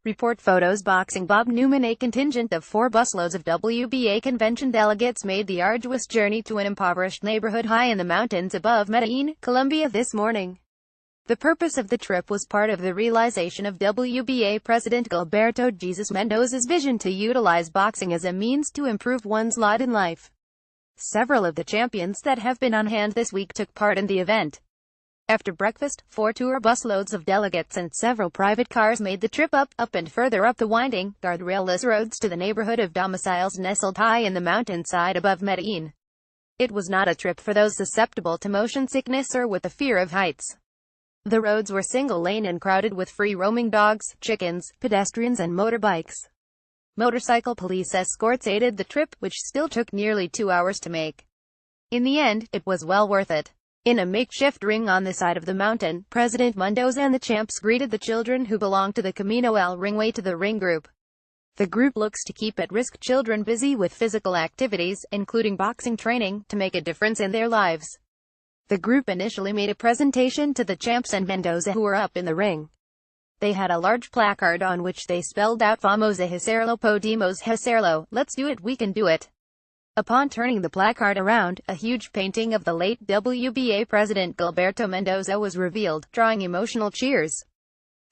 Report photos. Boxing Bob Newman. A contingent of 4 busloads of WBA convention delegates made the arduous journey to an impoverished neighborhood high in the mountains above Medellin, Colombia this morning. The purpose of the trip was part of the realization of WBA President Gilberto Jesus Mendoza's vision to utilize boxing as a means to improve one's lot in life. Several of the champions that have been on hand this week took part in the event. After breakfast, 4 tour busloads of delegates and several private cars made the trip up and further up the winding, guardrail-less roads to the neighborhood of domiciles nestled high in the mountainside above Medellin. It was not a trip for those susceptible to motion sickness or with a fear of heights. The roads were single-lane and crowded with free-roaming dogs, chickens, pedestrians and motorbikes. Motorcycle police escorts aided the trip, which still took nearly 2 hours to make. In the end, it was well worth it. In a makeshift ring on the side of the mountain, President Mendoza and the champs greeted the children who belong to the Camino El Ringway to the Ring Group. The group looks to keep at-risk children busy with physical activities, including boxing training, to make a difference in their lives. The group initially made a presentation to the champs and Mendoza who were up in the ring. They had a large placard on which they spelled out "Vamos a hacerlo, podemos hacerlo, let's do it, we can do it." Upon turning the placard around, a huge painting of the late WBA President Gilberto Mendoza was revealed, drawing emotional cheers.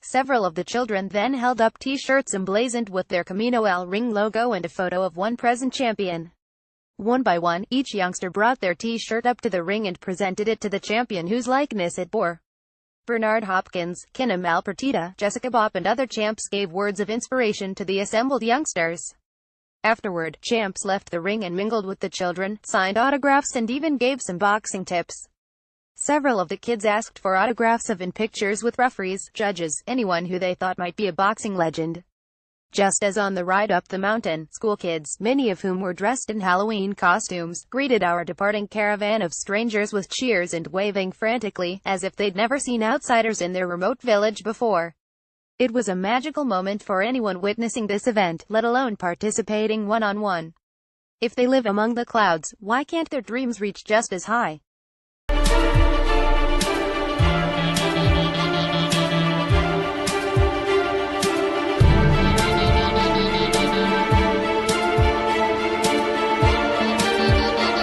Several of the children then held up T-shirts emblazoned with their Camino El Ring logo and a photo of one present champion. One by one, each youngster brought their T-shirt up to the ring and presented it to the champion whose likeness it bore. Bernard Hopkins, Kina Malpartida, Jessica Bopp and other champs gave words of inspiration to the assembled youngsters. Afterward, champs left the ring and mingled with the children, signed autographs and even gave some boxing tips. Several of the kids asked for autographs of and pictures with referees, judges, anyone who they thought might be a boxing legend. Just as on the ride up the mountain, school kids, many of whom were dressed in Halloween costumes, greeted our departing caravan of strangers with cheers and waving frantically, as if they'd never seen outsiders in their remote village before. It was a magical moment for anyone witnessing this event, let alone participating one-on-one. If they live among the clouds, why can't their dreams reach just as high?